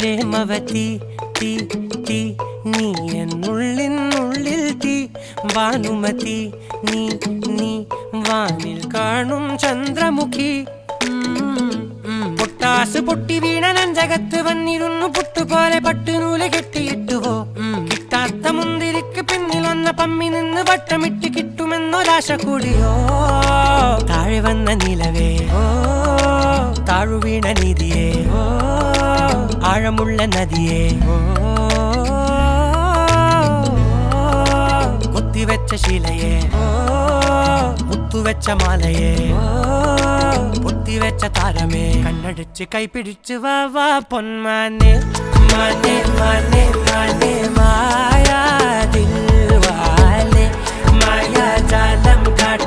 പ്രേമവതി തീ തീ നീ എന്നുള്ളിൽ തീ ഭാനുമതി നീ നീ വാനിൽ കാണും ചന്ദ്രമുഖി പൊട്ടാസ് പൊട്ടി വീണ നെഞ്ചകത്ത് വന്നിരുന്നു പുട്ടുപോലെ പട്ടുനൂല് കെട്ടിയിട്ടുവോ കിട്ടാത്ത മുന്തിരിക്ക് പിന്നിൽ വന്ന പമ്മി നിന്ന് വട്ടമിട്ട് കിട്ടുമെന്നൊരാശ കൂടിയോ താഴെ വന്ന നിലവേ താഴു വീണ നിധിയേ ആഴമുള്ള നദിയേ കൊത്തിവെച്ച ശിലയേ മുത്തുവെച്ച മാലയേ പൊത്തിവെച്ച താരമേ കണ്ണടിച്ച് കൈപിടിച്ച് വാ വാ പൊന്മാനെ മാനെ മാനെ മാനെ മായാ ദിൽവാലെ മായാജാലം കാട്ടി